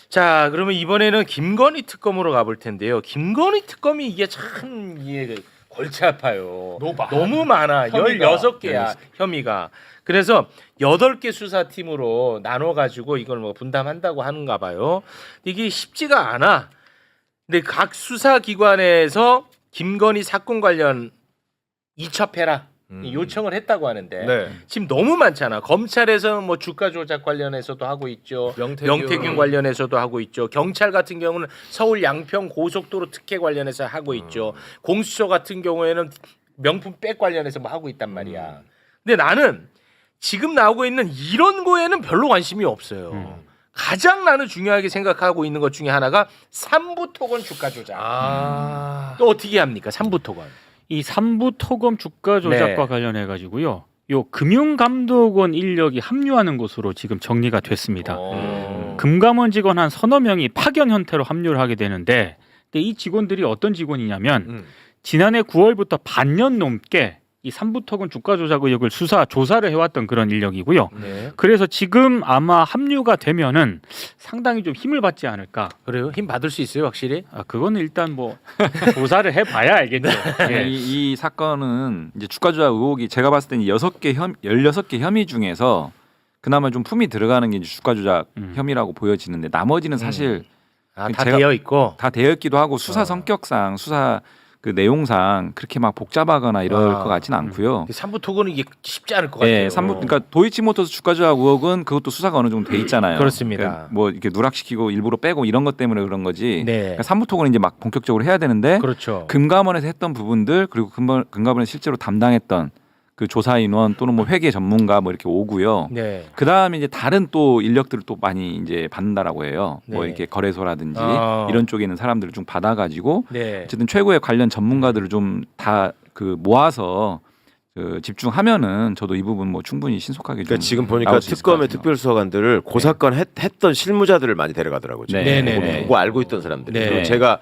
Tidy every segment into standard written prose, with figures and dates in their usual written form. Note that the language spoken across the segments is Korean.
자, 그러면 이번에는 김건희 특검으로 가볼 텐데요. 김건희 특검이 이게 참 이게 골치 아파요. 너무 많아. 혐의가. 16개야 혐의가. 그래서 8개 수사팀으로 나눠가지고 이걸 뭐 분담한다고 하는가 봐요. 이게 쉽지가 않아. 근데 각 수사기관에서 김건희 사건 관련 이첩해라 요청을 했다고 하는데 네. 지금 너무 많잖아. 검찰에서 뭐 주가 조작 관련해서도 하고 있죠. 명태균 관련해서도 하고 있죠. 경찰 같은 경우는 서울 양평 고속도로 특혜 관련해서 하고 있죠. 공수처 같은 경우에는 명품 백 관련해서 뭐 하고 있단 말이야. 근데 나는 지금 나오고 있는 이런 거에는 별로 관심이 없어요. 가장 나는 중요하게 생각하고 있는 것 중에 하나가 삼부 토건 주가 조작. 또 어떻게 합니까? 삼부 토건. 이 삼부 토검 주가 조작과 네. 관련해 가지고요. 요 금융감독원 인력이 합류하는 것으로 지금 정리가 됐습니다. 금감원 직원 한 서너 명이 파견 형태로 합류를 하게 되는데, 근데 이 직원들이 어떤 직원이냐면 지난해 9월부터 반년 넘게 이 삼부 토건 주가 조작 의혹을 조사를 해왔던 그런 인력이고요. 네. 그래서 지금 아마 합류가 되면은 상당히 좀 힘을 받지 않을까. 그래요? 힘 받을 수 있어요, 확실히? 아, 그거는 일단 뭐 조사를 해봐야 알겠죠. 예. 이 사건은 이제 주가 조작 의혹이 제가 봤을 때는 16개 혐의 중에서 그나마 좀 품이 들어가는 게 이제 주가 조작 혐의라고 보여지는데 나머지는 사실 아, 다 제가 되어 있고. 다 되어 있기도 하고 수사 성격상 수사 그 내용상 그렇게 막 복잡하거나 이럴 것 같지는 않고요. 삼부 토건은 이게 쉽지 않을 것 같아요. 예, 그러니까 도이치모터스 주가 조작 의혹은 그것도 수사가 어느 정도 돼 있잖아요. 그렇습니다. 그러니까 뭐 이렇게 누락시키고 일부러 빼고 이런 것 때문에 그런 거지. 네. 그러니까 삼부토건은 이제 막 본격적으로 해야 되는데 그렇죠. 금감원에서 했던 부분들 그리고 금감원에서 실제로 담당했던 그 조사 인원 또는 뭐 회계 전문가 뭐 이렇게 오고요. 네. 그 다음에 이제 다른 또 인력들을 또 많이 이제 받는다라고 해요. 뭐 네. 이렇게 거래소라든지 아. 이런 쪽에 있는 사람들을 좀 받아가지고 네. 어쨌든 최고의 관련 전문가들을 좀 다 그 모아서 그 집중하면은 저도 이 부분 뭐 충분히 신속하게 그러니까 좀 지금 보니까 나올 수 있을 것 특검의 같아요. 특별수사관들을 그 사건 했던 실무자들을 많이 데려가더라고요. 지금. 네. 네네네. 보고 알고 있던 사람들. 네. 그리고 제가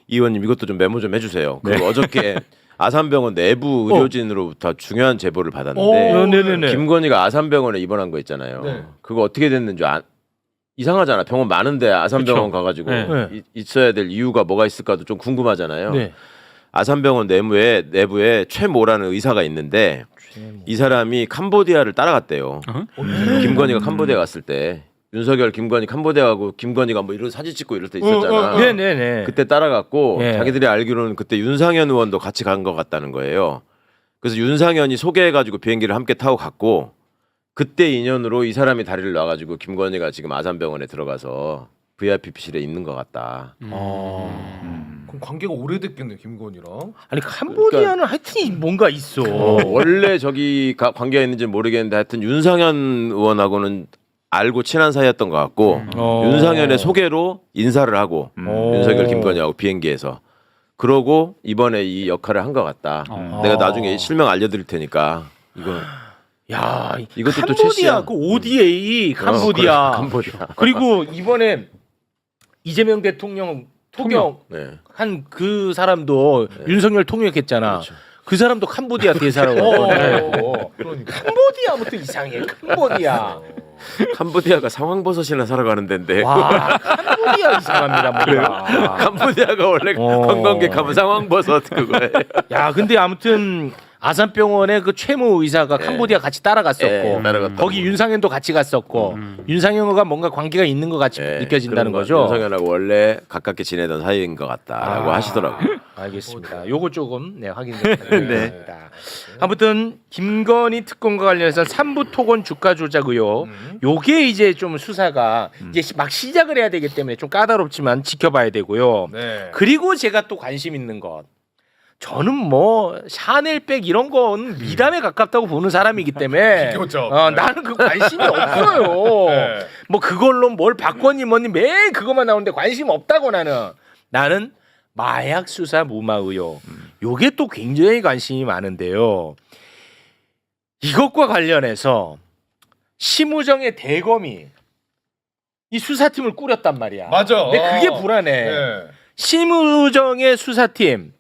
이 의원님 이것도 좀 메모 좀 해주세요. 그 어저께 아산병원 내부 의료진으로부터 중요한 제보를 받았는데 네네네. 김건희가 아산병원에 입원한 거 있잖아요. 네. 그거 어떻게 됐는지 이상하잖아. 병원 많은데 아산병원 그쵸. 가가지고 네. 있어야 될 이유가 뭐가 있을까도 좀 궁금하잖아요. 네. 아산병원 내부에 최모라는 의사가 있는데 이 사람이 캄보디아를 따라갔대요. 김건희가 캄보디아 갔을 때 윤석열 김건희 캄보디아 가고 김건희가 뭐 이런 사진 찍고 이럴 때 있었잖아. 네네네. 그때 따라갔고 네. 자기들이 알기로는 그때 윤상현 의원도 같이 간 것 같다는 거예요. 그래서 윤상현이 소개해가지고 비행기를 함께 타고 갔고 그때 인연으로 이 사람이 다리를 놔가지고 김건희가 지금 아산병원에 들어가서 VIP실에 있는 것 같다. 그럼 관계가 오래됐겠네 김건희랑. 아니 캄보디아는 하여튼 뭔가 있어. 원래 저기 관계가 있는지 모르겠는데 하여튼 윤상현 의원하고는 알고 친한 사이였던 것 같고 윤상현의 소개로 인사를 하고 윤석열 김건희하고 비행기에서 그러고 이번에 이 역할을 한 것 같다. 내가 나중에 실명 알려드릴 테니까 이거 야, 이것도 또 캄보디아 최씨야. 그 ODA 캄보디아. 그래, 캄보디아. 그리고 이번에 이재명 대통령 통역한 네. 그 사람도 윤석열 통역했잖아. 그렇죠. 그 사람도 캄보디아 대사라고. 그러니까. 캄보디아부터 이상해. 캄보디아. 캄보디아가 상황버섯이나 사러 가는 데인데 와, 캄보디아 이상합니다. 뭔가. 캄보디아가 원래 관광객 가면 상황버섯 그거예요. 야, 근데 아무튼 아산병원의 그 최모 의사가 캄보디아 같이 따라갔었고 따라갔다고. 거기 윤상현도 같이 갔었고 윤상현과 뭔가 관계가 있는 것 같이 느껴진다는 거죠. 윤석열하고 원래 가깝게 지내던 사이인 것 같다라고 하시더라고요. 알겠습니다. 요거 조금 확인 좀 부탁드립니다. 아무튼 김건희 특검과 관련해서 삼부 토건 주가 조작 의혹 요게 이제 좀 수사가 이제 막 시작을 해야 되기 때문에 좀 까다롭지만 지켜봐야 되고요. 네. 그리고 제가 또 관심 있는 것 저는 뭐 샤넬백 이런 건 미담에 가깝다고 보는 사람이기 때문에 비교적. 나는 그 관심이 없어요. 네. 뭐 그걸로 뭘 받거니 뭐니 매일 그것만 나오는데 관심 없다고 나는 마약 수사 무마 의혹 요게 또 굉장히 관심이 많은데요. 이것과 관련해서 심우정의 대검이 이 수사팀을 꾸렸단 말이야. 맞아. 근데 그게 불안해. 네. 심우정의 수사팀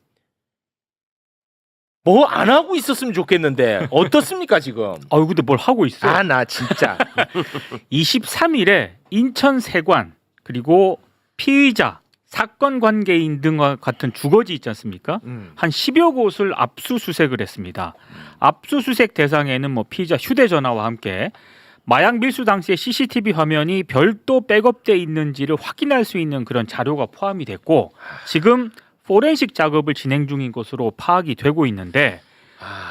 뭐 안 하고 있었으면 좋겠는데 어떻습니까 지금? 근데 뭘 하고 있어? 나 진짜 23일에 인천 세관 그리고 피의자, 사건 관계인 등과 같은 주거지 있지 않습니까? 한 10여 곳을 압수수색을 했습니다. 압수수색 대상에는 뭐 피의자 휴대전화와 함께 마약 밀수 당시의 CCTV 화면이 별도 백업돼 있는지를 확인할 수 있는 그런 자료가 포함이 됐고 지금 포렌식 작업을 진행 중인 것으로 파악이 되고 있는데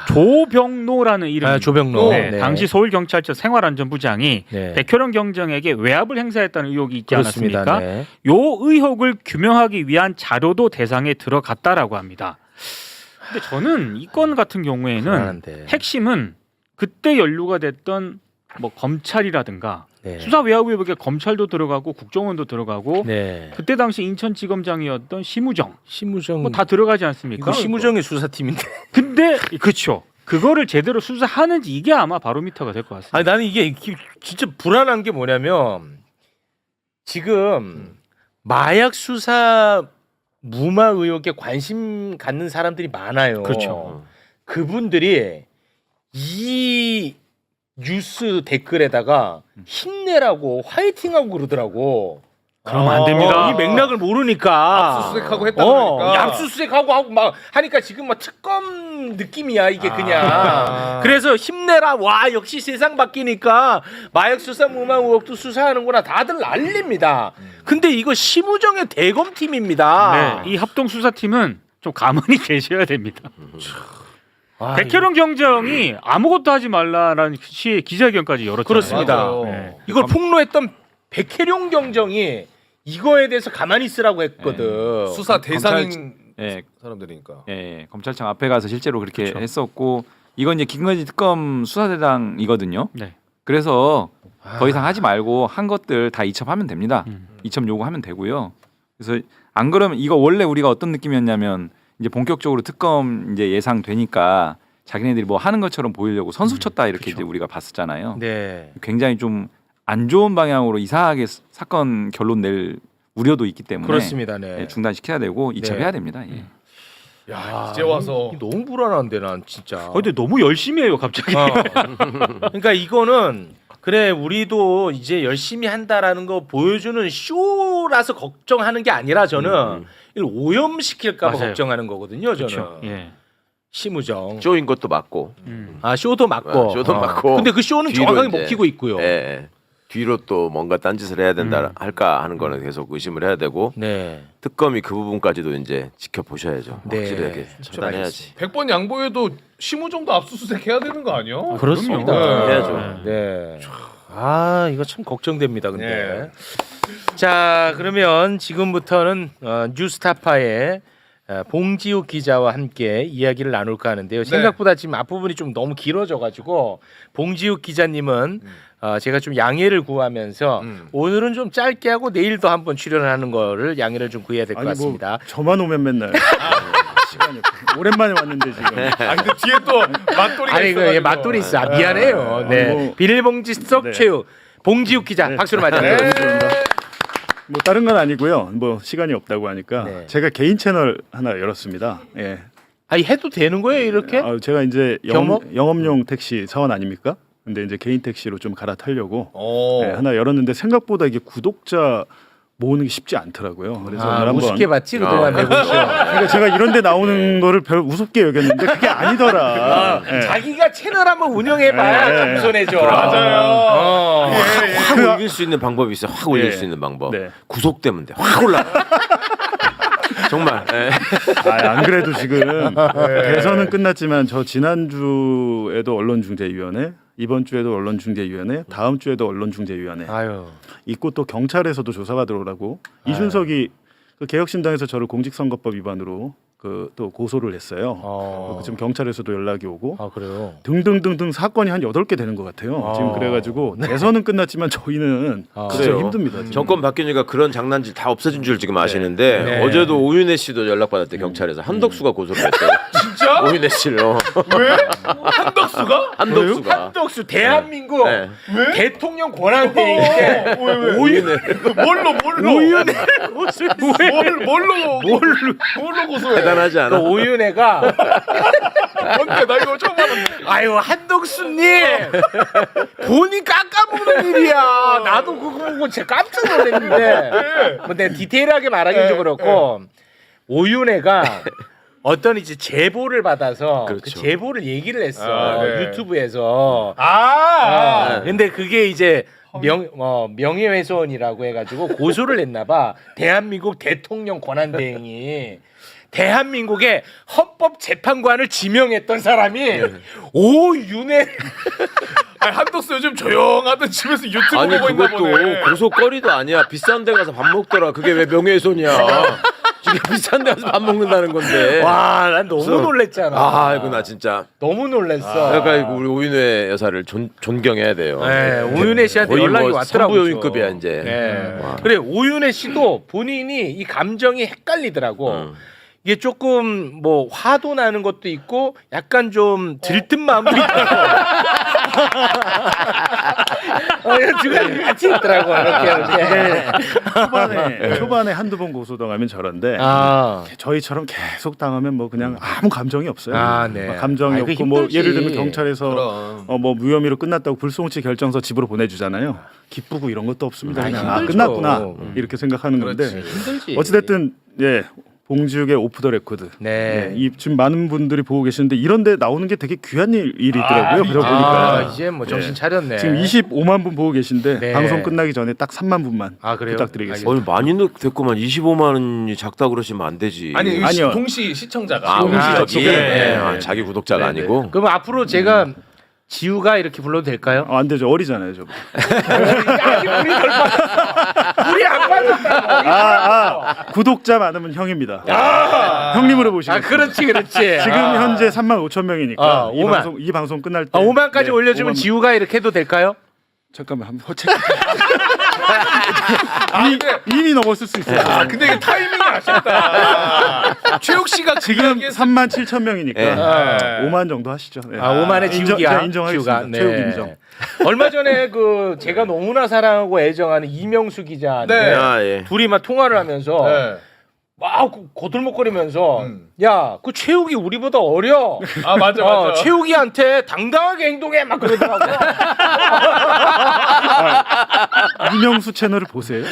조병노라는 이름, 조병노. 네, 네. 당시 서울경찰청 생활안전부장이 네. 백혈원 경정에게 외압을 행사했다는 의혹이 있지 그렇습니다. 않았습니까? 네. 요 의혹을 규명하기 위한 자료도 대상에 들어갔다라고 합니다. 근데 저는 이 건 같은 경우에는 불안한데. 핵심은 그때 연루가 됐던 뭐 검찰이라든가 네. 수사 외압 의혹에 검찰도 들어가고 국정원도 들어가고 네. 그때 당시 인천지검장이었던 심우정 심우정 뭐 다 들어가지 않습니까? 이거 심우정의 수사팀인데. 근데 그렇죠. 그거를 제대로 수사하는지 이게 아마 바로미터가 될 것 같습니다. 아니 나는 이게 진짜 불안한 게 뭐냐면 지금 마약 수사 무마 의혹에 관심 갖는 사람들이 많아요. 그렇죠. 그분들이 이 뉴스 댓글에다가 힘내라고 화이팅하고 그러더라고. 그러면 안 됩니다. 이 맥락을 모르니까 압수수색하고 했다 그러니까. 압수수색하고 하고 막 하니까 지금 막 특검 느낌이야 이게 그냥. 아. 그래서 힘내라. 와 역시 세상 바뀌니까 마약 수사 무마 의혹도 수사하는구나. 다들 난립니다. 근데 이거 심우정의 대검팀입니다. 네, 이 합동 수사팀은 좀 가만히 계셔야 됩니다. 아, 백혈원 경정이 아무것도 하지 말라라는 시의 기자회견까지 열었잖아요. 그렇습니다. 맞아요. 네. 이걸 폭로했던 백혜룡 경정이 이거에 대해서 가만히 있으라고 했거든. 수사 대상인 예, 사람들이니까. 예, 검찰청 앞에 가서 실제로 그렇게 그렇죠. 했었고 이건 이제 김건희 특검 수사대장이거든요. 네. 그래서 더 이상 하지 말고 한 것들 다 이첩하면 됩니다. 음. 이첩 요구하면 되고요. 그래서 안 그러면 이거 원래 우리가 어떤 느낌이었냐면 이제 본격적으로 특검 이제 예상되니까 자기네들이 뭐 하는 것처럼 보이려고 선수 쳤다 이렇게 이제 우리가 봤었잖아요. 네. 굉장히 좀 안 좋은 방향으로 이상하게 사건 결론 낼 우려도 있기 때문에 그렇습니다. 네. 예, 중단시켜야 되고 이첩해야 됩니다. 예. 야 이제 와서 이게 너무 불안한데 난 진짜. 근데 너무 열심히 해요 갑자기. 그러니까 이거는 그래 우리도 이제 열심히 한다라는 거 보여주는 쇼라서 걱정하는 게 아니라 저는 이걸 오염시킬까 봐 맞아요. 걱정하는 거거든요. 저는. 그렇죠. 예. 심우정. 쇼인 것도 맞고. 아 쇼도 맞고. 쇼도 맞고. 근데 그 쇼는 뒤로 정확하게 이제, 먹히고 있고요. 예. 뒤로 또 뭔가 딴짓을 해야 된다 할까 하는 거는 계속 의심을 해야 되고 네. 특검이 그 부분까지도 이제 지켜보셔야죠. 네. 확실하게 처단해야지. 100번 양보해도 심우정도 압수수색 해야 되는 거 아니야? 그렇습니다. 그럼요. 해야죠. 네. 아 이거 참 걱정됩니다. 근데. 네. 자 그러면 지금부터는 뉴스타파의 봉지욱 기자와 함께 이야기를 나눌까 하는데요. 생각보다 지금 앞부분이 좀 너무 길어져가지고 봉지욱 기자님은 제가 좀 양해를 구하면서 오늘은 좀 짧게 하고 내일도 한번 출연하는 거를 양해를 좀 구해야 될 것 같습니다. 뭐 저만 오면 맨날 시간이 없고. 오랜만에 왔는데 지금 아 근데 뒤에 또 맛돌이가 아니 있어가지고. 그 맛돌이 있어. 아, 미안해요. 네. 뭐- 비닐봉지 속 네. 최후 봉지욱 기자 박수로 맞이합니다. 감사합니다. 뭐 다른 건 아니고요. 뭐 시간이 없다고 하니까 네. 제가 개인 채널 하나 열었습니다. 예. 아니 해도 되는 거예요 이렇게? 제가 이제 겸업? 영업용 택시 사원 아닙니까? 근데 이제 개인 택시로 좀 갈아타려고 오. 예, 하나 열었는데 생각보다 이게 구독자 모으는 게 쉽지 않더라고요. 그래서 오늘 한번 우습게 봤지 그동안 내보시죠. 그러니까 제가 이런 데 나오는 거를 별 우습게 여겼는데 그게 아니더라. 예. 자기가 채널 한번 운영해봐야 네. 겸손해져. 맞아요. 확 올릴 수 있는 방법이 있어요. 확 올릴 예. 수 있는 방법. 네. 구속되면 돼. 확 올라. 정말. 예. 안 그래도 지금 대선은 끝났지만 저 지난주에도 언론중재위원회, 이번 주에도 언론중재위원회, 다음 주에도 언론중재위원회 아유. 있고 또 경찰에서도 조사가 들어오라고 이준석이 그 개혁신당에서 저를 공직선거법 위반으로 그 또 고소를 했어요. 지금 경찰에서도 연락이 오고 아 그래요. 등등등등 사건이 한 8개 되는 것 같아요. 지금 그래가지고 대선은 끝났지만 저희는 진짜 그래요. 힘듭니다. 지금. 정권 바뀌니까 그런 장난질 다 없어진 줄 지금 아시는데 네. 어제도 오윤혜 씨도 연락받았대 경찰에서 한덕수가 고소를 했대요. 진짜? 오윤혜 씨를. 왜? 한덕수가? 한덕수가. 한덕수 대한민국 네. 대통령 권한대행인데 왜? 오윤회 뭘로? 오윤회 고소했어. 뭘로 고소해? 대단하지 않아? 그 오윤회가 뭔데 나 이거 처음 봤는데. 아유 한덕수님 본인 깎아먹는 일이야. 나도 그거 보고 진짜 깜짝 놀랐는데 뭐 내가 디테일하게 말하긴 좀 그렇고 오윤혜가 어떤 이제 제보를 받아서 그 그렇죠. 제보를 얘기를 했어 네. 유튜브에서. 근데 그게 이제 명예훼손이라고 해가지고 고소를 했나봐. 대한민국 대통령 권한대행이 대한민국의 헌법재판관을 지명했던 사람이 오윤혜. 아니, 한덕수 요즘 조용하던 집에서 유튜브 아니 보고 있나 그것도 보네. 고속거리도 아니야. 비싼 데 가서 밥 먹더라. 그게 왜 명예훼손이야. 지금 비싼 데 가서 밥 먹는다는 건데. 와, 난 너무 그래서- 놀랬잖아. 아이고 나 진짜. 너무 놀랬어. 그러니까 우리 오윤혜 여사를 존경해야 돼요. 네, 오윤혜 씨한테 거의 연락이 뭐 왔더라고요. 선부요인급이야 이제. 네. 와. 그래 오윤혜 씨도 본인이 이 감정이 헷갈리더라고. 이게 조금 뭐 화도 나는 것도 있고 약간 좀 들뜬 마음도 있더라고. 두 가지 같이 있더라고. 이렇게. 초반에 한두 번 고소당하면 저런데 아, 저희처럼 계속 당하면 뭐 그냥 아무 감정이 없어요. 아, 네. 막 감정이 아이고, 없고 뭐 힘들지. 예를 들면 경찰에서 그럼. 뭐 무혐의로 끝났다고 불송치 결정서 집으로 보내주잖아요. 기쁘고 이런 것도 없습니다. 아, 그냥 힘들죠. 끝났구나 이렇게 생각하는 건데 힘들지. 어찌됐든 예. 봉지욱의 오프 더 레코드. 네. 이 지금 많은 분들이 보고 계시는데 이런데 나오는 게 되게 귀한 일이더라고요. 그러보니까 이제 뭐 정신 차렸네. 지금 25만 분 보고 계신데 네. 방송 끝나기 전에 딱 3만 분만 아, 그래요? 부탁드리겠습니다. 많이 됐구만. 25만 원이 작다 그러시면 안 되지. 아니 아니요. 동시 시청자가. 아, 동시 저기 네. 자기 구독자가 네, 네. 아니고. 그럼 앞으로 제가 지우가 이렇게 불러도 될까요? 안 되죠. 어리잖아요, 저. 우리 안 빠졌다. 구독자 많으면 형입니다. 아. 형님으로 보시면. 아, 그렇지. 지금 현재 3만 5천 명이니까 5만. 이 방송 끝날 때 5만까지 네, 올려주면 5만. 지우가 이렇게 해도 될까요? 잠깐만 한번 체크. 이미 넘었을 수 있어요. 아 근데 이게 타이밍이 아쉽다. 최욱 씨가 지금 3만 7천 명이니까 네. 5만 정도 하시죠. 네. 5만의 지우기야. 인정하겠습니다. 지우가. 최욱 인정. 얼마 전에 그 제가 너무나 사랑하고 애정하는 이명수 기자 네. 아, 예. 둘이 막 통화를 하면서 네. 막 고들먹거리면서 야, 그 최욱이 우리보다 어려. 아 맞아. 최욱이한테 당당하게 행동해 막 그러더라고. 이명수 채널을 보세요.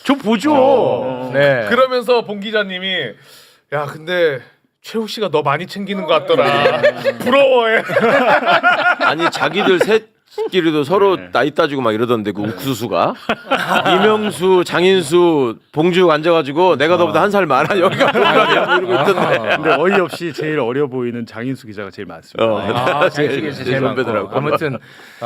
저 보죠. 네. 그러면서 봉 기자님이 야 근데 최욱 씨가 너 많이 챙기는 것 같더라. 부러워해. 아니 자기들 셋끼리도 서로 네. 나이 따지고 막 이러던데 그 옥수수가 이명수, 장인수, 봉지욱 앉아가지고 내가 너보다 한 살 많아 여기가 뭔가냐 뭐 이러고 있던데. 근데 어이없이 제일 어려 보이는 장인수 기자가 제일 많습니다. 아, 장식이 제일 선배더라고. 많고. 아무튼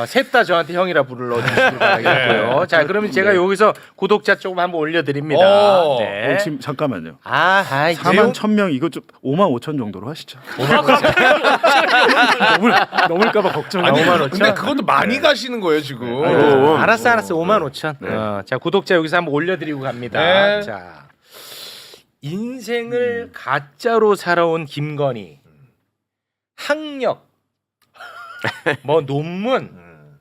셋 다 저한테 형이라 불러주시기 바라겠고요. 자, 그러면 제가 여기서 구독자 조금 한번 올려드립니다. 오. 네. 지금 잠깐만요. 4만 4만 1,000명 이거 좀 5만 5천 정도로 하시죠. 넘을까봐 걱정이. 5만 5천. 근데 그것도 많이 가시는 거예요 지금. 어. 알았어 5만 5천. 자, 구독자 여기서 한번 올려드리고 갑니다. 네. 자, 인생을 가짜로 살아온 김건희, 학력, 뭐 논문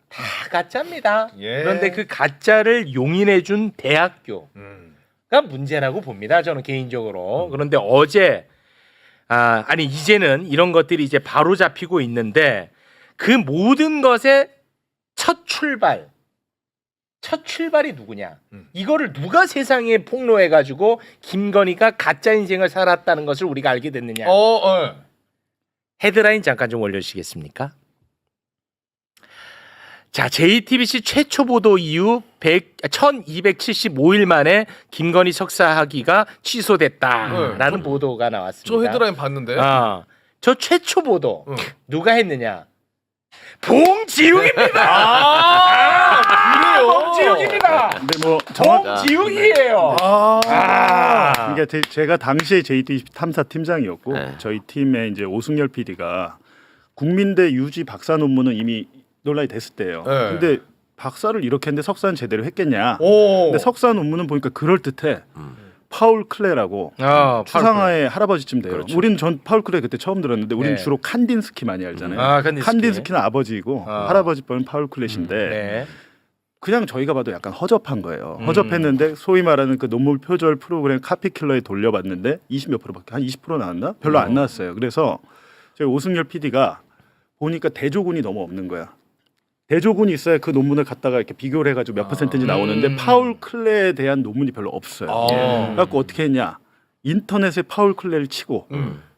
다 가짜입니다. 예. 그런데 그 가짜를 용인해준 대학교가 문제라고 봅니다. 저는 개인적으로. 그런데 어제 아니 이제는 이런 것들이 이제 바로 잡히고 있는데 그 모든 것의 첫 출발이 누구냐? 이거를 누가 세상에 폭로해가지고 김건희가 가짜 인생을 살았다는 것을 우리가 알게 됐느냐? 헤드라인 잠깐 좀 올려주시겠습니까? 자, JTBC 최초 보도 이후 1275일 만에 김건희 석사 학위가 취소됐다라는 보도가 나왔습니다. 저 헤드라인 봤는데. 저 최초 보도 누가 했느냐? 봉지욱입니다. 그래요? 봉지욱입니다. 근데 뭐 봉지욱이에요. 이게 제가 당시에 JTBC 탐사 팀장이었고 네. 저희 팀의 이제 오승열 PD가 국민대 유지 박사 논문은 이미 논란이 됐을 때예요. 네. 근데 박사를 이렇게 했는데 석사는 제대로 했겠냐? 오. 근데 석사 논문은 보니까 그럴 듯해. 파울 클레라고 추상화의 할아버지쯤 돼요. 그렇죠. 우리는 전 파울 클레 그때 처음 들었는데 우리는 네. 주로 칸딘스키 많이 알잖아요. 칸딘스키는 아버지고 할아버지 뻘은 파울 클레신데 네. 그냥 저희가 봐도 약간 허접한 거예요. 허접했는데 소위 말하는 그 논문 표절 프로그램 카피킬러에 돌려봤는데 20몇 프로밖에 한 20% 나왔나? 별로 안 나왔어요. 그래서 저희 오승열 PD가 보니까 대조군이 너무 없는 거야. 대조군이 있어야 그 논문을 갖다가 이렇게 비교를 해가지고 몇 퍼센트인지 나오는데 파울 클레에 대한 논문이 별로 없어요. 그래갖고 어떻게 했냐? 인터넷에 파울 클레를 치고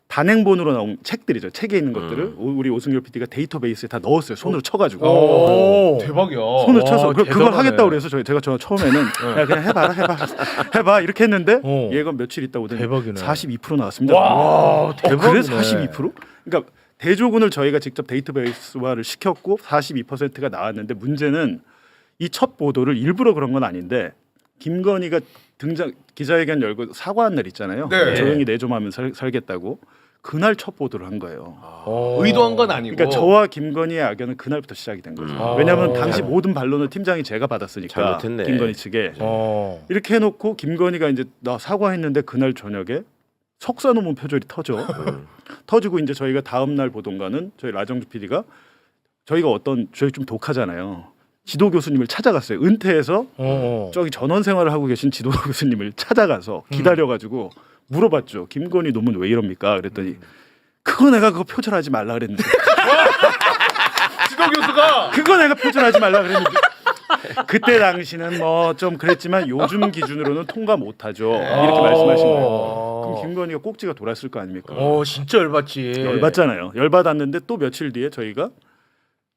단행본으로 나온 책들이죠. 책에 있는 것들을 우리 오승열 PD가 데이터베이스에 다 넣었어요. 손으로 쳐가지고. 대박이야. 손을 쳐서 그걸 대단하네. 하겠다고 그래서 제가 처음에는 야 그냥 해봐 이렇게 했는데 얘가 며칠 있다고 대박이네. 42% 나왔습니다. 와, 대박이네. 그래 42%? 그러니까 대조군을 저희가 직접 데이터베이스화를 시켰고 42%가 나왔는데 문제는 이 첫 보도를 일부러 그런 건 아닌데 김건희가 기자회견 열고 사과한 날 있잖아요. 네. 조용히 내 좀 하면 살겠다고 그날 첫 보도를 한 거예요. 의도한 건 아니고. 그러니까 저와 김건희의 악연은 그날부터 시작이 된 거죠. 왜냐하면 당시 모든 반론을 팀장이 제가 받았으니까 잘못했네. 김건희 측에 이렇게 해놓고 김건희가 이제 나 사과했는데 그날 저녁에 석사 논문 표절이 터지고 이제 저희가 다음 날 보던가는 저희 라정주 PD가 저희가 저희 좀 독하잖아요. 지도 교수님을 찾아갔어요. 은퇴해서 저기 전원 생활을 하고 계신 지도 교수님을 찾아가서 기다려가지고 물어봤죠. 김건희 논문 왜 이럽니까? 그랬더니 그거 내가 그거 표절하지 말라 그랬는데. 지도 교수가 그거 내가 표절하지 말라 그랬는데. 그때 당시는 뭐 좀 그랬지만 요즘 기준으로는 통과 못하죠. 이렇게 말씀하신 거예요. 그럼 김건희가 꼭지가 돌았을 거 아닙니까? 진짜 열받지. 열받잖아요. 열받았는데 또 며칠 뒤에 저희가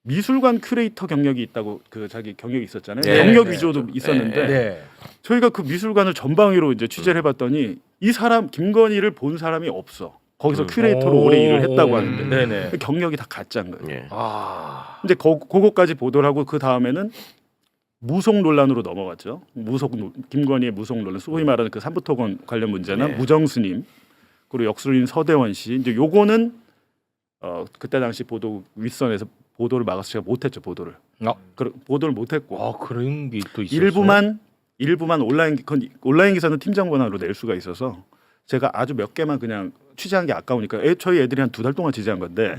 미술관 큐레이터 경력이 있다고 그 자기 경력이 있었잖아요. 네. 경력 네. 위조도 있었는데 네. 저희가 그 미술관을 전방위로 이제 취재를 해봤더니 이 사람 김건희를 본 사람이 없어. 거기서 큐레이터로 오래 일을 했다고 하는데 네네. 경력이 다 가짜인 거예요. 예. 근데 그거까지 보도를 하고 그 다음에는 무속 논란으로 넘어갔죠. 김건희의 무속 논란, 소위 말하는 그 삼부토건 관련 문제나 무정스님 그리고 역술인 서대원 씨 이제 요거는 그때 당시 보도 윗선에서 보도를 막아서 제가 못했죠 보도를. 보도를 못했고 그런 게 또 있었어. 일부만 온라인 기사는 팀장 권한으로 낼 수가 있어서 제가 아주 몇 개만 그냥 취재한 게 아까우니까 저희 애들이 한 2달 동안 취재한 건데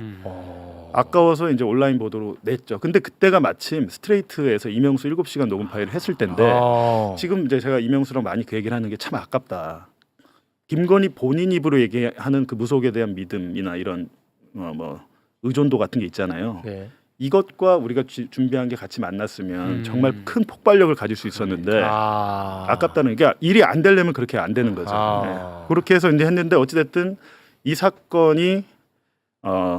아까워서 이제 온라인 보도로 냈죠. 근데 그때가 마침 스트레이트에서 이명수 7시간 녹음 파일을 했을 때인데 지금 이제 제가 이명수랑 많이 그 얘기를 하는 게 참 아깝다. 김건희 본인 입으로 얘기하는 그 무속에 대한 믿음이나 이런 뭐 의존도 같은 게 있잖아요. 네. 이것과 우리가 준비한 게 같이 만났으면 정말 큰 폭발력을 가질 수 있었는데 아깝다는 게 일이 안 되려면 그렇게 안 되는 거죠. 네. 그렇게 해서 이제 했는데 어찌됐든 이 사건이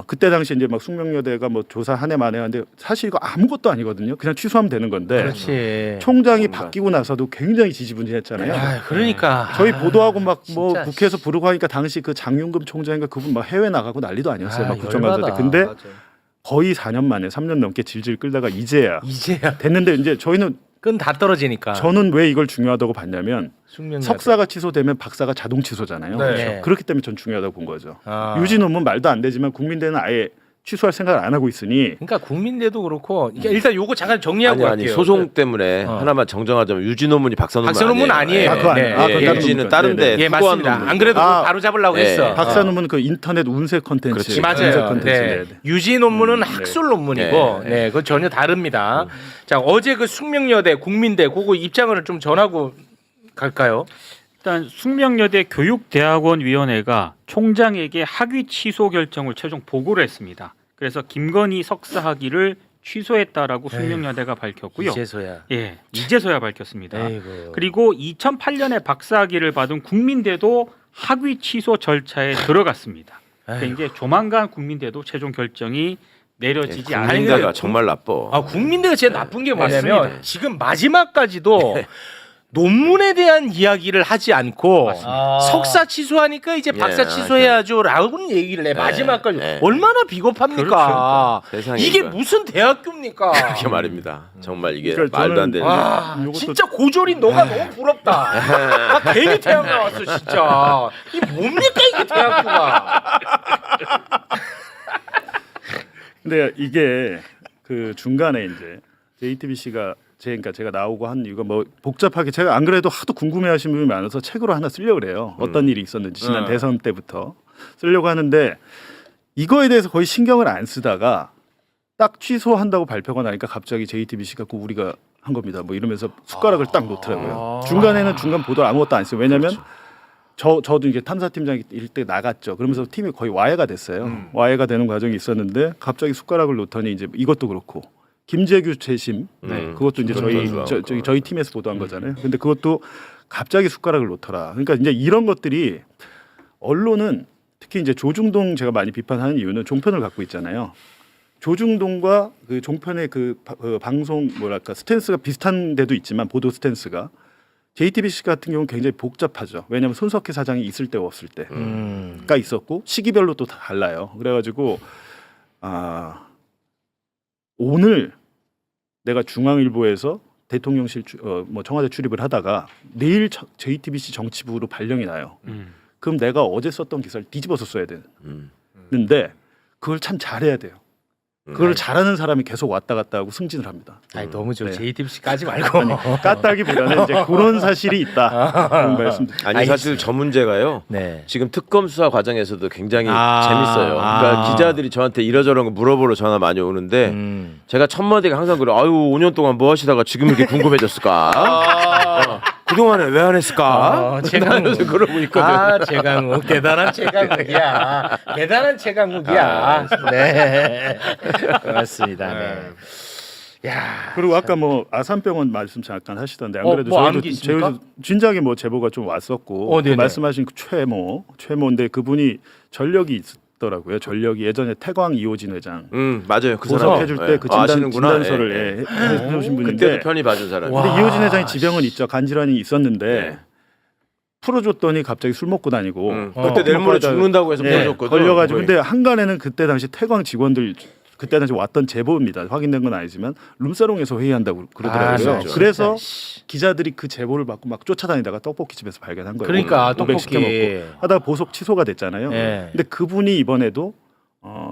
그때 당시 이제 막 숙명여대가 뭐 조사 한 해 만에 하는데 사실 이거 아무것도 아니거든요. 그냥 취소하면 되는 건데 그렇지. 총장이 바뀌고 나서도 굉장히 지지분진했잖아요. 그러니까 저희 보도하고 막 뭐 진짜. 국회에서 부르고 하니까 당시 그 장윤금 총장인가 그분 막 해외 나가고 난리도 아니었어요. 막 국정감사 때. 열받아. 근데 맞아. 거의 4년 만에 3년 넘게 질질 끌다가 이제야 이제야 됐는데 이제 저희는 끈 다 떨어지니까. 저는 왜 이걸 중요하다고 봤냐면 숙명여대. 석사가 취소되면 박사가 자동 취소잖아요. 네. 네. 그렇기 때문에 전 중요하다고 본 거죠. 유지 논문 말도 안 되지만 국민대는 아예 취소할 생각을 안 하고 있으니 그러니까 국민대도 그렇고 일단 요거 잠깐 정리하고 아니 갈게요. 소송 때문에 하나만 정정하자면 유지 논문이 박사 논문 박사 논문 아니에요. 그거 아니에요. 아, 그건 다른 유지는 논문. 다른데 예, 후보한 맞습니다. 논문. 안 그래도 그거 바로 잡으려고 예. 했어. 박사 논문은 그 인터넷 운세 콘텐츠. 그렇지. 운세 맞아요. 콘텐츠. 네. 네. 유지 논문은 네. 학술 논문이고, 네, 그건 전혀 다릅니다. 자, 어제 그 숙명여대, 국민대, 그거 입장을 좀 전하고 갈까요? 일단 숙명여대 교육대학원위원회가 총장에게 학위 취소 결정을 최종 보고를 했습니다. 그래서 김건희 석사 학위를 취소했다라고 숙명여대가 밝혔고요. 이제서야. 예, 이제서야 밝혔습니다. 아이고. 그리고 2008년에 박사학위를 받은 국민대도 학위 취소 절차에 들어갔습니다. 그러니까 이제 조만간 국민대도 최종 결정이 내려지지 않을 국민대가 아니, 정말 나빠. 국민대가 제일 나쁜 게 뭐냐면 맞습니다. 지금 마지막까지도 논문에 대한 이야기를 하지 않고 석사 취소하니까 이제 박사 예, 취소해야죠라고 얘기를 해. 마지막까지 얼마나 비겁합니까? 세상에 이게 이거. 무슨 대학교입니까? 그렇게 말입니다. 정말 이게 그러니까 말도 안 되는. 저는- 진짜 고졸인 너가 너무 부럽다. 나 괜히 대학 나왔어 진짜. 이 뭡니까 이게 대학교가? 근데 이게 그 중간에 이제 JTBC가 그러니까 제가 나오고 한 이유가 뭐 복잡하게 제가 안 그래도 하도 궁금해하시는 분이 많아서 책으로 하나 쓰려고 그래요. 어떤 일이 있었는지 지난 대선 때부터 쓰려고 하는데 이거에 대해서 거의 신경을 안 쓰다가 딱 취소한다고 발표가 나니까 갑자기 JTBC가 그 우리가 한 겁니다. 뭐 이러면서 숟가락을 딱 놓더라고요. 중간에는 중간 보도 아무것도 안 했어요. 왜냐하면 저도 이제 탐사팀장일 때 나갔죠. 그러면서 팀이 거의 와해가 됐어요. 와해가 되는 과정이 있었는데 갑자기 숟가락을 놓더니 이제 이것도 그렇고 김재규 재심 그것도 이제 저희 팀에서 보도한 거잖아요. 근데 그것도 갑자기 숟가락을 놓더라. 그러니까 이제 이런 것들이 언론은 특히 이제 조중동 제가 많이 비판하는 이유는 종편을 갖고 있잖아요. 조중동과 그 종편의 그 방송 뭐랄까 스탠스가 비슷한 데도 있지만 보도 스탠스가 JTBC 같은 경우는 굉장히 복잡하죠. 왜냐하면 손석희 사장이 있을 때 없을 때가 있었고 시기별로 또 다 달라요. 그래가지고 오늘 내가 중앙일보에서 대통령실 뭐 청와대 출입을 하다가 내일 JTBC 정치부로 발령이 나요. 그럼 내가 어제 썼던 기사를 뒤집어서 써야 되는데 그걸 참 잘해야 돼요. 그걸 잘하는 사람이 계속 왔다 갔다 하고 승진을 합니다. 아니 너무 좀 네. JTBC 까지 말고 깠다기보다는 이제 그런 사실이 있다. 그런 말씀드립니다. 아니 사실 저 문제가요. 네. 지금 특검 수사 과정에서도 굉장히 재밌어요. 그러니까 기자들이 저한테 이러저런 거 물어보러 전화 많이 오는데 제가 첫마디가 항상 그래. 아유 5년 동안 뭐 하시다가 지금 이렇게 궁금해졌을까? 그동안에 왜 안 했을까? 최강욱 그러고 있거든. 최강욱 대단한 최강욱이야. 대단한 최강욱이야. 네. 그렇습니다. 네. 야. 그리고 아까 뭐 아산병원 말씀 잠깐 하시던데 안 그래도 뭐 저희도 암기 있습니까? 진작에 뭐 제보가 좀 왔었고 그 네네. 말씀하신 그 최모인데 그분이 전력이 있더라고요. 전력이 예전에 태광 이호진 회장 맞아요. 그 사람 보석해줄 때 그 진단서를 해주신 분인데 그때도 편히 봐준 사람. 근데 이호진 회장이 지병은 있죠. 간질환이 있었는데 풀어줬더니 갑자기 술 먹고 다니고 그때 내일 모레 죽는다고 해서 풀어줬거든. 걸려가지고 근데 한간에는 그때 당시 태광 직원들 그때 당시 왔던 제보입니다. 확인된 건 아니지만 룸사롱에서 회의한다고 그러더라고요. 진짜. 그래서 기자들이 그 제보를 받고 막 쫓아다니다가 떡볶이집에서 발견한 거예요. 그러니까 500 시켜 먹고 하다가 보석 취소가 됐잖아요. 네. 근데 그분이 이번에도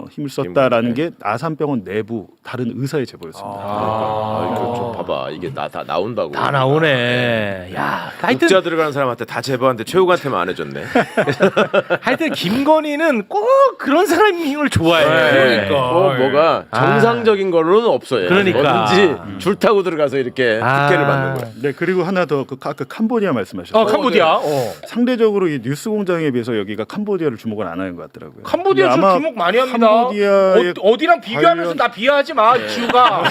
힘을 썼다라는 게 아산병원 내부 다른 의사의 제보였습니다. 이거 좀 봐봐. 이게 다 나온다고. 다 나오네. 야, 하여튼 독자 들어가는 사람한테 다 제보하는데 최욱한테만 안 해줬네. 하여튼 김건희는 꼭 그런 사람을 좋아해. 그러니까 뭐가 정상적인 걸로는 없어요. 그러니까. 뭐든지 줄 타고 들어가서 이렇게 특혜를 받는 거야. 네 그리고 하나 더 그 아까 캄보디아 말씀하셨죠. 캄보디아. 상대적으로 이 뉴스공장에 비해서 여기가 캄보디아를 주목을 안 하는 것 같더라고요. 캄보디아 근데 좀 아마 주목 많이 합니다. 캄보디아의 어디랑 비교하면서 나 비하하지 마, 지우가.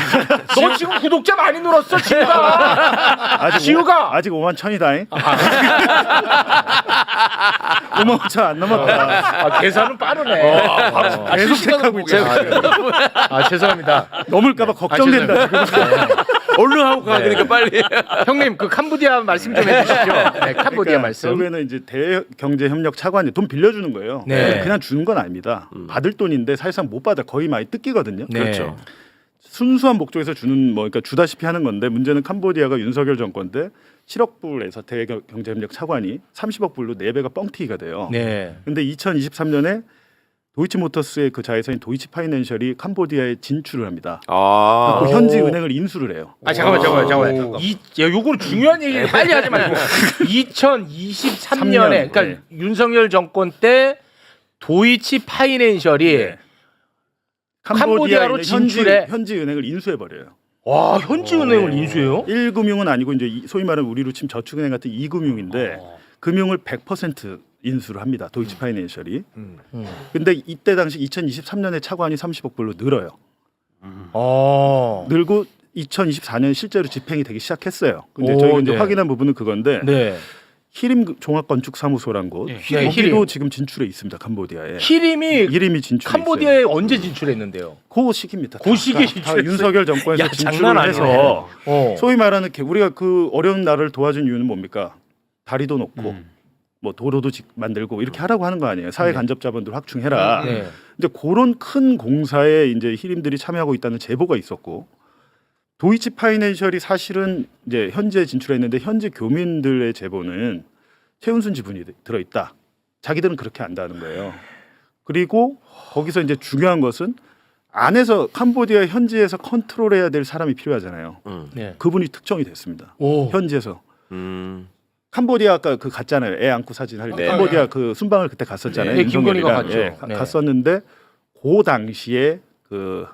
너 지금 구독자 많이 늘었어, 지우가. 지우가. 아직 5만 천이다잉. 5만 5천 안 남았다. 계산은 빠르네. 계속 체크하고 있죠. 죄송합니다. 넘을까봐 걱정된다. 지금. 얼른 하고 가. 그러니까 빨리. 형님 그 캄보디아 말씀 좀 해주시죠. 네, 캄보디아 말씀. 결국에는 이제 대경제협력 차관이 돈 빌려주는 거예요. 네. 그냥 주는 건 아닙니다. 받을 돈인데 사실상 못 받아 거의 많이 뜯기거든요. 네. 그렇죠. 순수한 목적에서 주는 뭐 그러니까 주다시피 하는 건데 문제는 캄보디아가 윤석열 정권 때 7억 불에서 대경제협력 차관이 30억 불로 4배가 뻥튀기가 돼요. 네. 근데 2023년에 도이치모터스의 그 자회사인 도이치파이낸셜이 캄보디아에 진출을 합니다. 아. 그 현지 은행을 인수를 해요. 잠깐만. 요거는 중요한 얘기 빨리 하지 말고. 2023년에 그러니까 네. 윤석열 정권 때 도이치 파이낸셜이 캄보디아로 진출해. 현지 은행을 인수해 버려요. 와, 현지 은행을 인수해요? 1금융은 아니고 이제 소위 말하는 우리로 치면 저축은행 같은 2금융인데 금융을 100% 인수를 합니다. 도이치파이낸셜이. 근데 이때 당시 2023년에 차관이 30억 불로 늘어요. 늘고 2024년 실제로 집행이 되기 시작했어요. 근데 저희가 이제 확인한 부분은 그건데 네. 히림 종합건축사무소란 곳 네, 거기도 히림. 지금 진출해 있습니다. 캄보디아에. 히림이 진출해 캄보디아에 언제 진출했는데요? 그 시기입니다. 그 시기에 다 진출했어요? 윤석열 정권에서 야, 진출을 장난 아니네. 해서 소위 말하는 우리가 그 어려운 나라를 도와준 이유는 뭡니까? 다리도 놓고 뭐 도로도 만들고 이렇게 하라고 하는 거 아니에요. 사회 간접 자본들 확충해라. 네. 이제 그런 큰 공사에 이제 히림들이 참여하고 있다는 제보가 있었고 도이치파이낸셜이 사실은 이제 현지에 진출했는데 현지 교민들의 제보는 최은순 지분이 들어있다. 자기들은 그렇게 안다는 거예요. 그리고 거기서 이제 중요한 것은 안에서 캄보디아 현지에서 컨트롤해야 될 사람이 필요하잖아요. 네. 그분이 특정이 됐습니다. 현지에서. 캄보디아 아까 그 갔잖아요. 애 안고 사진 할 때. 네. 캄보디아 그 순방을 그때 갔었잖아요. 네, 김건희가 윤석열이랑. 갔죠. 네. 갔었는데 그 당시에 그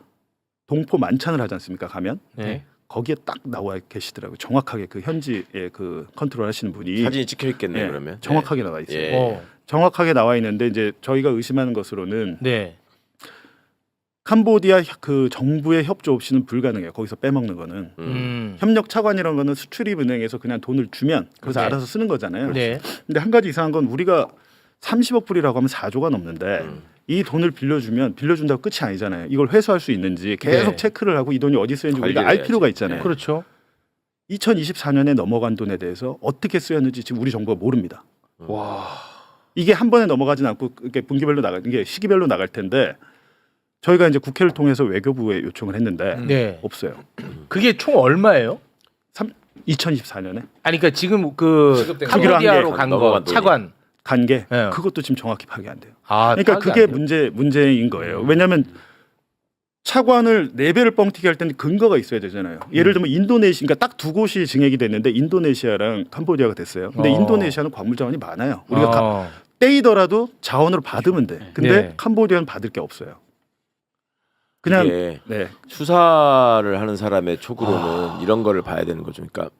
동포 만찬을 하지 않습니까? 가면 네. 거기에 딱 나와 계시더라고요. 정확하게 그 현지의 그 컨트롤 하시는 분이 사진이 찍혀 있겠네 예, 그러면. 정확하게 나와 있어요. 예. 정확하게 나와 있는데 이제 저희가 의심하는 것으로는 네. 캄보디아 그 정부의 협조 없이는 불가능해요. 거기서 빼먹는 거는. 협력 차관이라는 거는 수출입 은행에서 그냥 돈을 주면 그래서 네. 알아서 쓰는 거잖아요. 네. 근데 한 가지 이상한 건 우리가 30억 불이라고 하면 4조가 넘는데 이 돈을 빌려주면 빌려준다고 끝이 아니잖아요. 이걸 회수할 수 있는지 계속 네. 체크를 하고 이 돈이 어디 쓰였는지 우리가 알 관리를 필요가 해야지. 있잖아요. 그렇죠. 2024년에 넘어간 돈에 대해서 어떻게 쓰였는지 지금 우리 정부가 모릅니다. 와. 이게 한 번에 넘어가진 않고 이게 분기별로 이게 시기별로 나갈 텐데 저희가 이제 국회를 통해서 외교부에 요청을 했는데 네. 없어요. 그게 총 얼마예요? 2024년에 아니 그러니까 지금 그 지급된 거. 캄보디아로 한 간 개, 거 넘어간 돈이. 차관. 간 게 네. 그것도 지금 정확히 파악이 안 돼요. 아, 그러니까 파악이 그게 안 돼요? 문제인 거예요. 왜냐하면 차관을 4배를 뻥튀기 할 때는 근거가 있어야 되잖아요. 예를 들면 인도네시아, 그러니까 딱 두 곳이 증액이 됐는데 인도네시아랑 캄보디아가 됐어요. 근데 인도네시아는 광물 자원이 많아요. 우리가 떼이더라도 자원으로 받으면 돼. 근데 네. 캄보디아는 받을 게 없어요. 그냥 이게 네. 수사를 하는 사람의 촉으로는 이런 거를 봐야 되는 거죠. 그러니까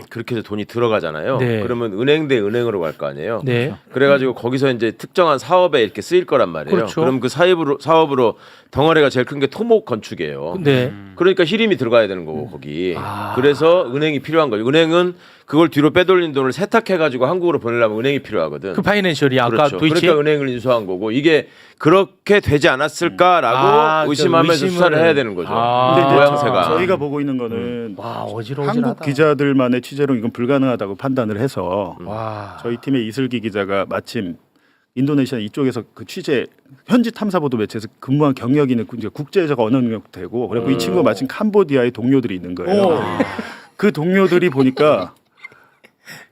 그렇게 해서 돈이 들어가잖아요. 네. 그러면 은행 대 은행으로 갈 거 아니에요. 네. 그래가지고 거기서 이제 특정한 사업에 이렇게 쓰일 거란 말이에요. 그렇죠. 그럼 그 사업으로 덩어리가 제일 큰 게 토목 건축이에요. 네. 그러니까 히림이 들어가야 되는 거고 거기. 아. 그래서 은행이 필요한 거예요. 은행은 그걸 뒤로 빼돌린 돈을 세탁해가지고 한국으로 보내려면 은행이 필요하거든. 그 파이낸셜이 아까 그렇죠. 도이치 그러니까 은행을 인수한 거고 이게 그렇게 되지 않았을까라고 아, 의심하면서 의심을- 수사를 해야 되는 거죠. 아. 근데 이제 모양새가. 저희가 보고 있는 거는 와 어지러워하다. 한국 기자들만의 취재로 이건 불가능하다고 판단을 해서 와. 저희 팀의 이슬기 기자가 마침 인도네시아 이쪽에서 그 취재 현지 탐사보도 매체에서 근무한 경력이 있는 이제 국제적 언어 능력도 되고 그리고 이 친구가 마침 캄보디아의 동료들이 있는 거예요. 그 동료들이 보니까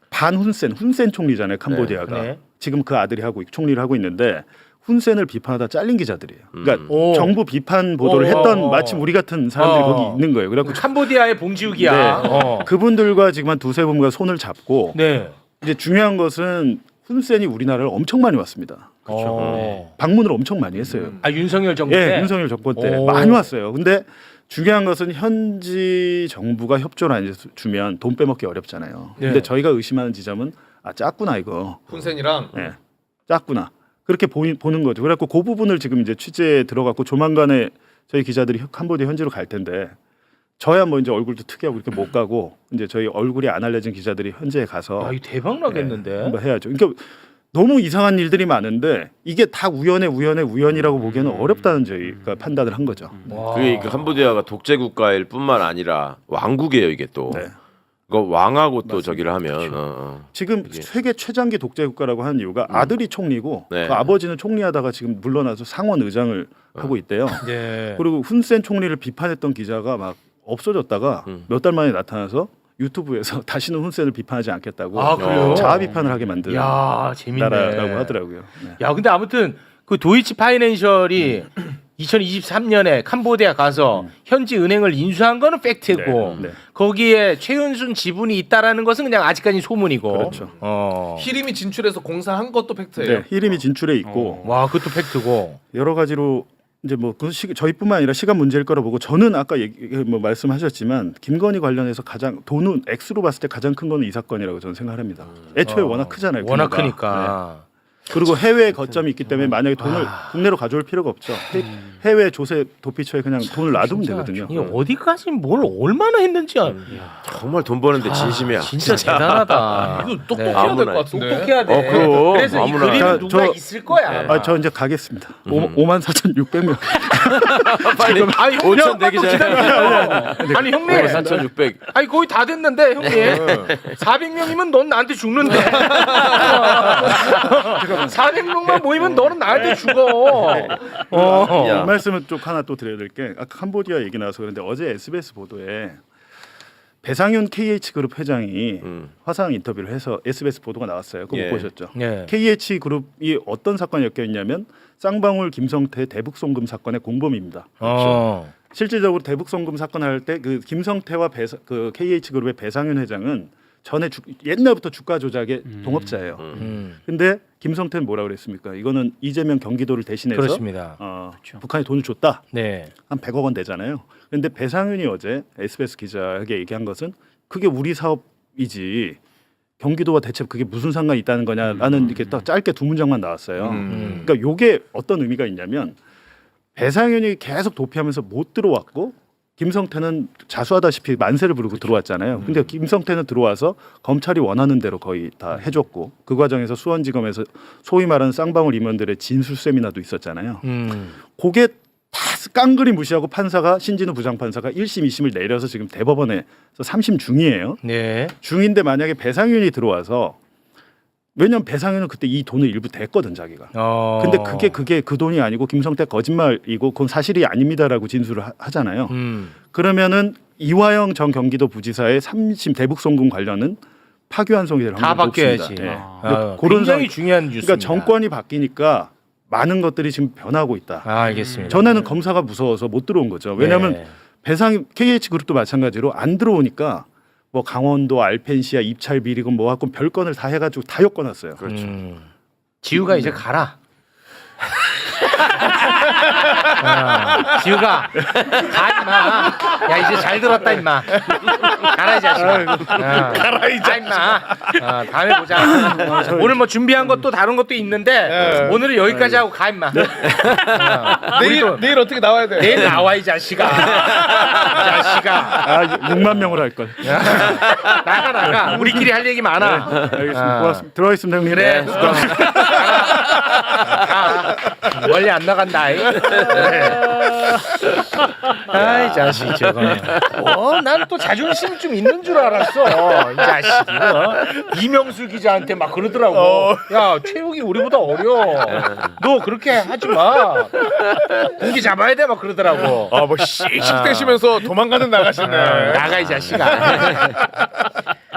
반 훈센 총리잖아요. 캄보디아가 네. 지금 그 아들이 총리를 하고 있는데 훈센을 비판하다 잘린 기자들이에요. 그러니까 오. 정부 비판 보도를 했던 마침 우리 같은 사람들이 거기 있는 거예요. 그래갖고 캄보디아의 봉지욱이야. 네. 그분들과 지금 한 두세 분과 손을 잡고 네. 이제 중요한 것은 훈센이 우리나라를 엄청 많이 왔습니다. 그렇죠. 방문을 엄청 많이 했어요. 아 윤석열 정부 예, 때. 윤석열 정권 때 오. 많이 왔어요. 근데 중요한 것은 현지 정부가 협조를 안 주면 돈 빼먹기 어렵잖아요. 네. 근데 저희가 의심하는 지점은 아 짰구나 이거. 훈센이랑 예, 짰구나. 그렇게 보는 거죠. 그래갖고 그 부분을 지금 이제 취재에 들어갔고 조만간에 저희 기자들이 캄보디아 현지로 갈 텐데 저야 뭐 이제 얼굴도 특이하고 이렇게 못 가고 이제 저희 얼굴이 안 알려진 기자들이 현지에 가서 아, 이거 대박 나겠는데. 한번 해야죠. 그러니까 너무 이상한 일들이 많은데 이게 다 우연이라고 보기에는 어렵다는 저희가 판단을 한 거죠. 와. 그게 그 캄보디아가 독재 국가일 뿐만 아니라 왕국이에요 이게 또. 네. 그거 왕하고 또 저기를 하면. 지금 그게. 세계 최장기 독재 국가라고 하는 이유가 아들이 총리고 네. 그 아버지는 총리하다가 지금 물러나서 상원 의장을 하고 있대요. 네. 그리고 훈센 총리를 비판했던 기자가 막 없어졌다가 몇 달 만에 나타나서 유튜브에서 다시는 훈센을 비판하지 않겠다고 아, 그래요? 자아 비판을 하게 만든 야 재밌네. 나라라고 하더라고요. 네. 야 근데 아무튼 그 도이치 파이낸셜이 2023년에 캄보디아 가서 현지 은행을 인수한 거는 팩트고 네. 네. 거기에 최은순 지분이 있다라는 것은 그냥 아직까지 소문이고. 그렇죠. 히림이 진출해서 공사한 것도 팩트예요. 네, 히림이 진출해 있고 와 그것도 팩트고. 여러 가지로 이제 뭐 그 저희뿐만 아니라 시간 문제일 거라 보고 저는 아까 말씀하셨지만 김건희 관련해서 가장 돈은 액수로 봤을 때 가장 큰 거는 이 사건이라고 저는 생각합니다. 애초에 워낙 크잖아요. 워낙 규모가. 크니까. 네. 그리고 해외 거점이 있기 때문에 만약에 돈을 국내로 가져올 필요가 없죠. 해외 조세 도피처에 그냥 돈을 놔두면 되거든요. 이게 어디까지 뭘 얼마나 했는지 정말 돈 버는데 진심이야. 진짜 대단하다. 이거 똑똑해야 네. 될 아무나 것 같은데. 똑똑해야 돼. 그럼. 그래서 이 아무나. 그림은 누가 저- 있을 거야. 아, 저 이제 가겠습니다. 54,600명. 빨리 아니 5천 되기 전에. 아니 형님 4,600. 아니 거의 다 됐는데 형님 400명이면 넌 나한테 죽는데 400명만 모이면 너는 나한테 죽어. 야. 이 말씀은 좀 하나 또 드려야 될 게 아까 캄보디아 얘기 나와서 그런데 어제 SBS 보도에 배상윤 KH그룹 회장이 화상 인터뷰를 해서 SBS 보도가 나왔어요. 그거 예. 못 보셨죠? 네. KH그룹이 어떤 사건이 엮여있냐면 쌍방울 김성태 대북송금 사건의 공범입니다. 실질적으로 대북송금 사건 할 때 그 김성태와 그 KH그룹의 배상윤 회장은 전에 옛날부터 주가 조작의 동업자예요. 근데 김성태는 뭐라 그랬습니까? 이거는 이재명 경기도를 대신해서 그렇습니다. 북한이 돈을 줬다. 네. 한 100억 원 되잖아요. 그런데 배상윤이 어제 SBS 기자에게 얘기한 것은 그게 우리 사업이지 경기도와 대체 그게 무슨 상관이 있다는 거냐라는 이렇게 딱 짧게 두 문장만 나왔어요. 그러니까 요게 어떤 의미가 있냐면 배상윤이 계속 도피하면서 못 들어왔고 김성태는 자수하다시피 만세를 부르고 들어왔잖아요. 근데 김성태는 들어와서 검찰이 원하는 대로 거의 다 해줬고 그 과정에서 수원지검에서 소위 말하는 쌍방울 임원들의 진술 세미나도 있었잖아요. 그게 다 깡그리 무시하고 판사가 신진우 부장판사가 1심, 2심을 내려서 지금 대법원에서 3심 중이에요. 네. 중인데 만약에 배상윤이 들어와서 왜냐면 배상윤은 그때 이 돈을 일부 댔거든 자기가. 근데 그게 그 돈이 아니고 김성태 거짓말이고 그건 사실이 아닙니다라고 진술을 하잖아요. 그러면은 이화영 전 경기도 부지사의 3심 대북 송금 관련은 파기환송이 될 다 확률이 바뀌어야지. 높습니다. 예. 아, 그런 굉장히 상황- 중요한 뉴스입니다. 그러니까 정권이 바뀌니까 많은 것들이 지금 변하고 있다. 아, 알겠습니다. 전에는 검사가 무서워서 못 들어온 거죠. 왜냐하면 네. 배상 KH그룹도 마찬가지로 안 들어오니까 뭐 강원도 알펜시아 입찰 비리건 뭐 갖고 별건을 다 해가지고 다 엮어놨어요. 지우가 이제 가라. 지우가 가 임마. 야 이제 잘 들었다 임마. 가라 이 자식아. 가라 이 임마. 다음에 보자. 오늘 뭐 준비한 것도 다른 것도 있는데 오늘은 여기까지 하고 가 임마. 내일 어떻게 나와야 돼? 내일 나와 이 자식아. 이 자식아. 6만 명으로 할 걸. 나가. 우리끼리 할 얘기 많아. 알겠습니다. 고맙습니다. 들어가겠습니다 형님. 그래. 가. 멀리 안 나간다. 아이 자식 저거. 난 또 자존심 좀 있는 줄 알았어. 이 자식이. 이명수 기자한테 막 그러더라고. 야 체육이 우리보다 어려. 너 그렇게 하지 마. 공기 잡아야 돼 막 그러더라고. 뭐 씩씩 떼시면서 도망가는 나가시네. 나가 이 자식아.